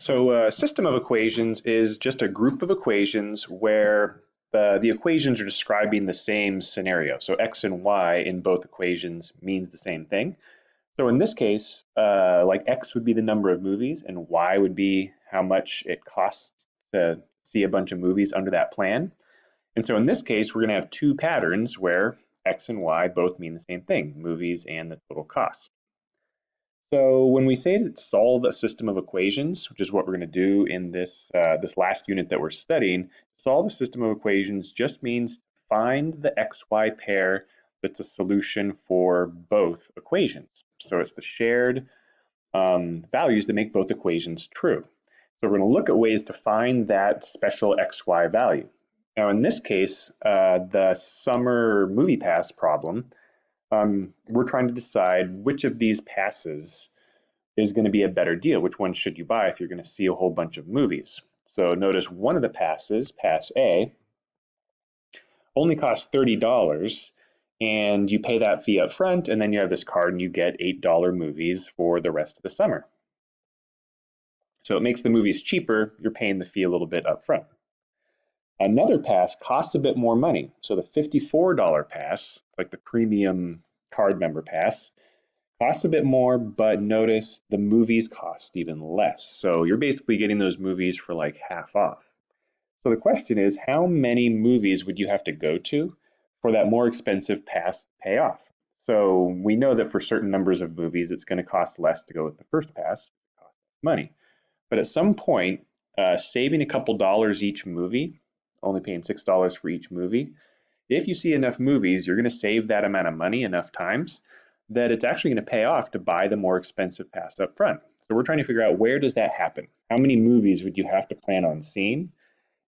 So a system of equations is just a group of equations where the equations are describing the same scenario. So x and y in both equations means the same thing. So in this case, like x would be the number of movies and y would be how much it costs to see a bunch of movies under that plan. And so in this case, we're going to have two patterns where x and y both mean the same thing, movies and the total cost. So when we say to solve a system of equations, which is what we're going to do in this last unit that we're studying, solve a system of equations just means find the xy pair that's a solution for both equations. So it's the shared values that make both equations true. So we're going to look at ways to find that special xy value. Now in this case, the summer movie pass problem, we're trying to decide which of these passes is going to be a better deal. Which one should you buy if you're going to see a whole bunch of movies? So notice one of the passes, Pass A, only costs $30, and you pay that fee up front, and then you have this card and you get $8 movies for the rest of the summer. So it makes the movies cheaper. You're paying the fee a little bit up front. Another pass costs a bit more money. So the $54 pass, like the premium card member pass, costs a bit more, but notice the movies cost even less. So you're basically getting those movies for like half off. So the question is, how many movies would you have to go to for that more expensive pass to pay off? So we know that for certain numbers of movies, it's going to cost less to go with the first pass. It costs money. But at some point, saving a couple dollars each movie, only paying $6 for each movie, if you see enough movies, you're going to save that amount of money enough times that it's actually going to pay off to buy the more expensive pass up front. So we're trying to figure out, where does that happen? How many movies would you have to plan on seeing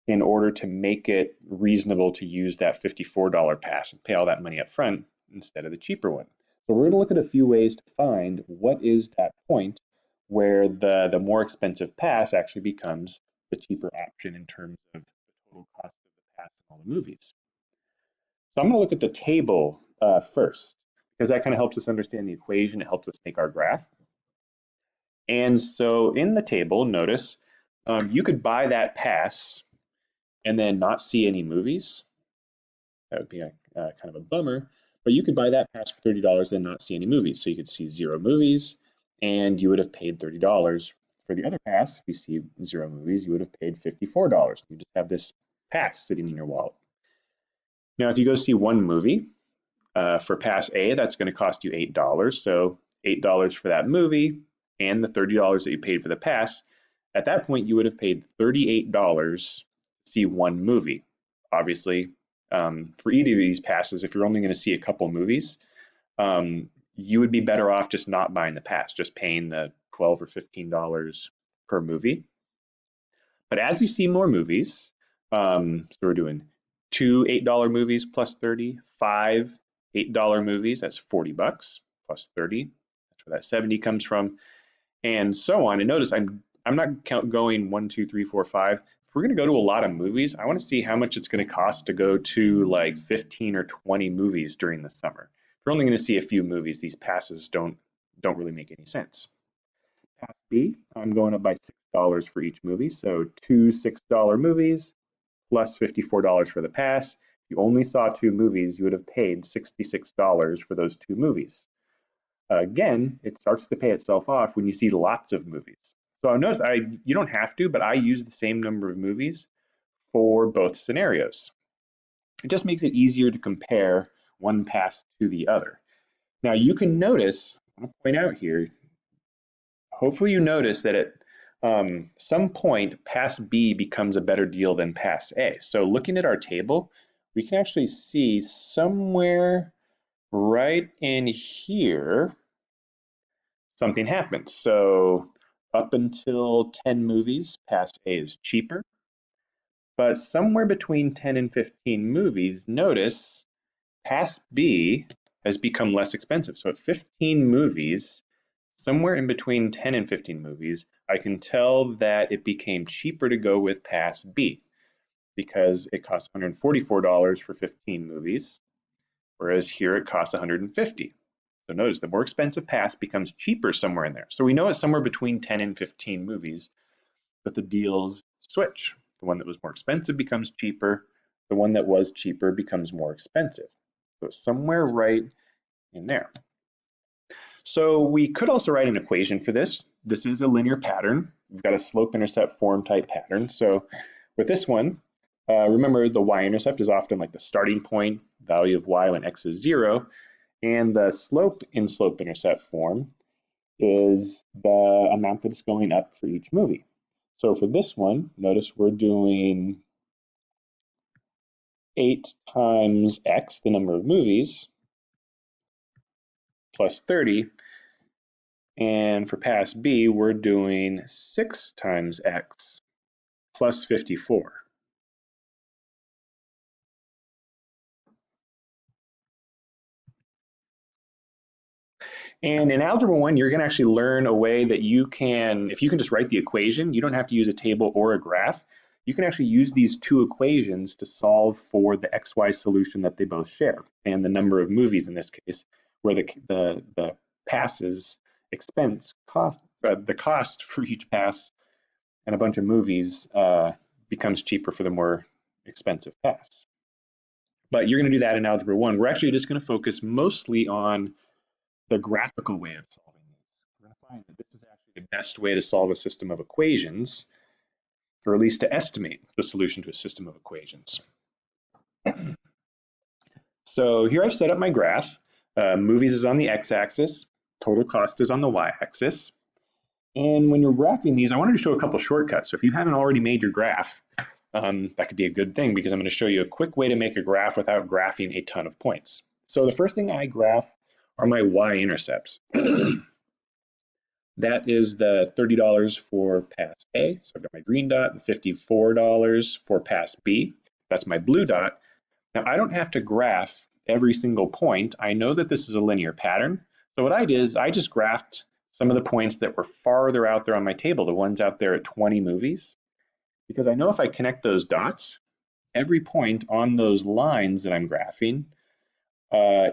in order to make it reasonable to use that $54 pass and pay all that money up front instead of the cheaper one? So we're going to look at a few ways to find what is that point where the more expensive pass actually becomes the cheaper option in terms of the total cost of the pass and all the movies. So I'm going to look at the table first, because that kind of helps us understand the equation. It helps us make our graph. And so in the table, notice you could buy that pass and then not see any movies. That would be kind of a bummer. But you could buy that pass for $30 and not see any movies. So you could see 0 movies, and you would have paid $30. For the other pass, if you see 0 movies, you would have paid $54. You just have this pass sitting in your wallet. Now, if you go see one movie, for Pass A, that's going to cost you $8. So $8 for that movie and the $30 that you paid for the pass. At that point, you would have paid $38 to see one movie. Obviously, for either of these passes, if you're only going to see a couple movies, you would be better off just not buying the pass, just paying the $12 or $15 per movie. But as you see more movies, so we're doing 2 $8 movies plus 30, 5 $8 movies, that's $40 plus 30. That's where that 70 comes from, and so on. And notice I'm not going 1, 2, 3, 4, 5. If we're going to go to a lot of movies, I want to see how much it's going to cost to go to like 15 or 20 movies during the summer. If we're only going to see a few movies, these passes don't really make any sense. Pass B, I'm going up by $6 for each movie, so 2 $6 movies plus $54 for the pass. If you only saw 2 movies, you would have paid $66 for those 2 movies. Again, it starts to pay itself off when you see lots of movies. So notice you don't have to, but I use the same number of movies for both scenarios. It just makes it easier to compare one pass to the other. Now you can notice, I'll point out here, hopefully you notice that at some point, Pass B becomes a better deal than Pass A. So looking at our table, we can actually see somewhere right in here, something happens. So up until 10 movies, Pass A is cheaper. But somewhere between 10 and 15 movies, notice Pass B has become less expensive. So at 15 movies, somewhere in between 10 and 15 movies, I can tell that it became cheaper to go with Pass B because it costs $144 for 15 movies, whereas here it costs $150. So notice the more expensive pass becomes cheaper somewhere in there. So we know it's somewhere between 10 and 15 movies that the deals switch. The one that was more expensive becomes cheaper. The one that was cheaper becomes more expensive. So somewhere right in there. So we could also write an equation for this. This is a linear pattern. We've got a slope-intercept form type pattern. So with this one, remember the y-intercept is often like the starting point value of y when x is 0, and the slope in slope-intercept form is the amount that is going up for each movie. So for this one, notice we're doing 8 times x, the number of movies, plus 30. And for pass B, we're doing 6 times x plus 54. And in Algebra 1, you're going to actually learn a way that you can, if you can just write the equation, you don't have to use a table or a graph. You can actually use these two equations to solve for the XY solution that they both share, and the number of movies in this case, where the passes expense cost, the cost for each pass and a bunch of movies becomes cheaper for the more expensive pass. But you're going to do that in Algebra 1. We're actually just going to focus mostly on the graphical way of solving these. We're going to find that this is actually the best way to solve a system of equations, or at least to estimate the solution to a system of equations. So here I've set up my graph. Movies is on the x-axis, total cost is on the y-axis. And when you're graphing these, I wanted to show a couple shortcuts. So if you haven't already made your graph, that could be a good thing, because I'm going to show you a quick way to make a graph without graphing a ton of points. So the first thing I graph are my y-intercepts. That is the $30 for pass A. So I've got my green dot, the $54 for pass B. That's my blue dot. Now I don't have to graph every single point. I know that this is a linear pattern. So what I did is I just graphed some of the points that were farther out there on my table, the ones out there at 20 movies, because I know if I connect those dots, every point on those lines that I'm graphing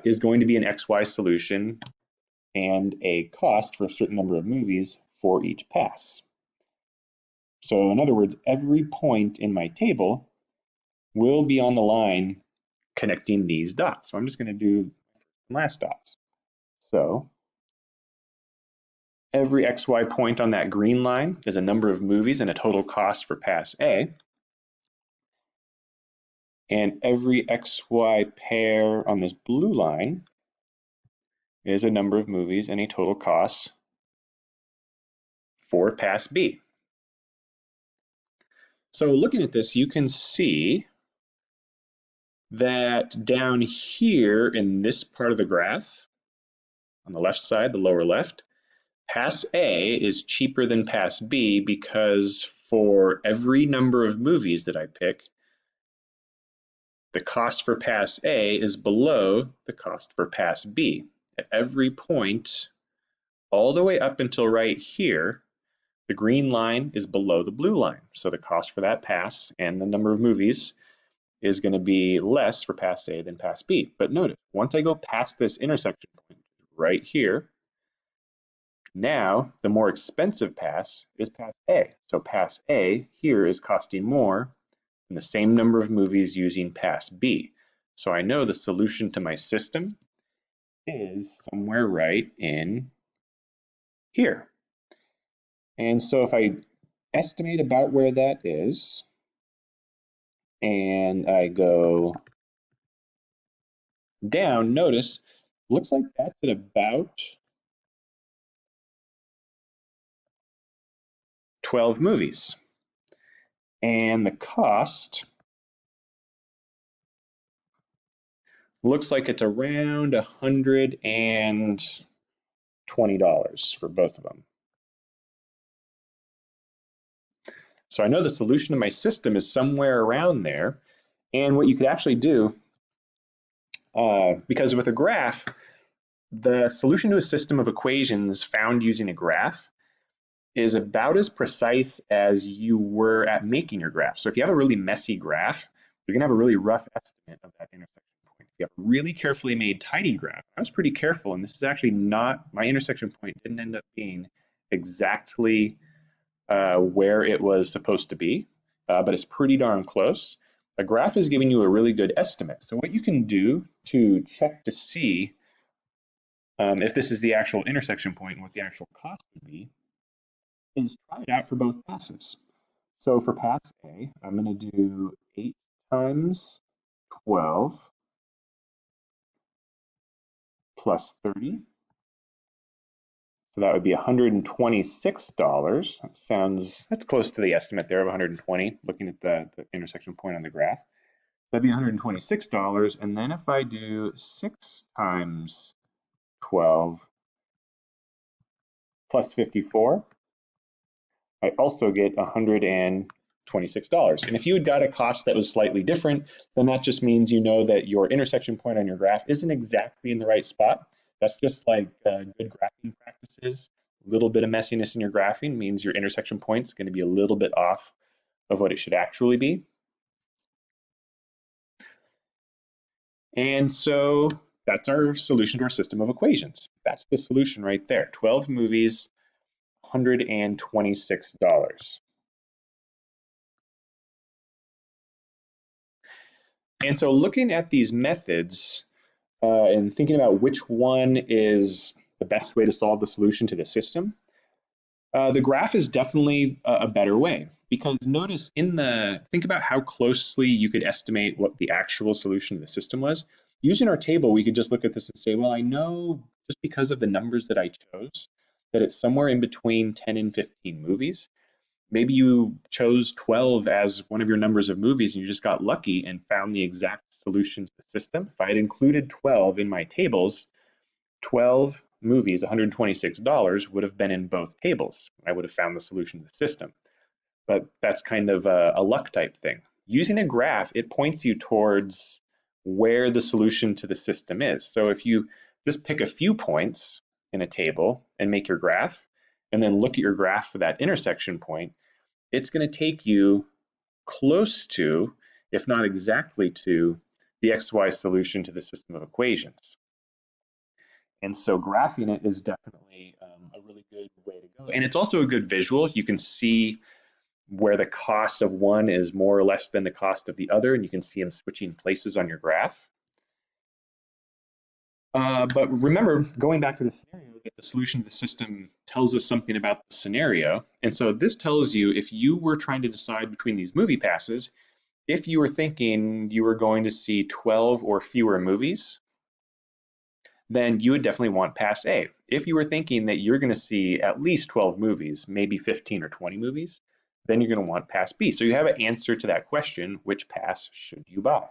is going to be an XY solution and a cost for a certain number of movies for each pass. So in other words, every point in my table will be on the line connecting these dots. So I'm just going to do last dots. So every XY point on that green line is a number of movies and a total cost for pass A. And every XY pair on this blue line is a number of movies and a total cost for pass B. So looking at this, you can see that down here in this part of the graph, on the left side, the lower left, pass A is cheaper than pass B because for every number of movies that I pick, the cost for pass A is below the cost for pass B. At every point, all the way up until right here, the green line is below the blue line. So the cost for that pass and the number of movies is going to be less for pass A than pass B. But notice, once I go past this intersection point right here, now the more expensive pass is pass A. So pass A here is costing more than the same number of movies using pass B. So I know the solution to my system is somewhere right in here. And so if I estimate about where that is, and I go down, notice, looks like that's at about 12 movies. And the cost looks like it's around $120 for both of them. So I know the solution to my system is somewhere around there. And what you could actually do, because with a graph, the solution to a system of equations found using a graph is about as precise as you were at making your graph. So if you have a really messy graph, you're gonna have a really rough estimate of that intersection point. If you have a really carefully made tidy graph, I was pretty careful, and this is actually not, my intersection point didn't end up being exactly where it was supposed to be, but it's pretty darn close. A graph is giving you a really good estimate. So what you can do to check to see if this is the actual intersection point and what the actual cost would be is try it out for both passes. So for pass A, I'm going to do 8 times 12 plus 30. So that would be $126. That's close to the estimate there of 120, looking at the intersection point on the graph. That'd be $126. And then if I do 6 times 12 plus 54, I also get $126. And if you had got a cost that was slightly different, then that just means you know that your intersection point on your graph isn't exactly in the right spot. That's just like good graphing practices. A little bit of messiness in your graphing means your intersection point is going to be a little bit off of what it should actually be. And so that's our solution to our system of equations. That's the solution right there. 12 movies, $126. And so looking at these methods and thinking about which one is the best way to solve the solution to the system, the graph is definitely a better way, because notice think about how closely you could estimate what the actual solution to the system was. Using our table, we could just look at this and say, well, I know just because of the numbers that I chose that it's somewhere in between 10 and 15 movies. Maybe you chose 12 as one of your numbers of movies and you just got lucky and found the exact solution to the system. If I had included 12 in my tables, 12 movies, $126 would have been in both tables. I would have found the solution to the system. But that's kind of a luck type thing. Using a graph, it points you towards where the solution to the system is. So if you just pick a few points in a table and make your graph, and then look at your graph for that intersection point, it's going to take you close to, if not exactly to, the XY solution to the system of equations. And so graphing it is definitely a really good way to go. And it's also a good visual. You can see where the cost of one is more or less than the cost of the other, and you can see them switching places on your graph. But remember, going back to the scenario, that the solution to the system tells us something about the scenario. And so this tells you, if you were trying to decide between these movie passes, if you were thinking you were going to see 12 or fewer movies, then you would definitely want pass A. If you were thinking that you're going to see at least 12 movies, maybe 15 or 20 movies, then you're going to want pass B. So you have an answer to that question: which pass should you buy?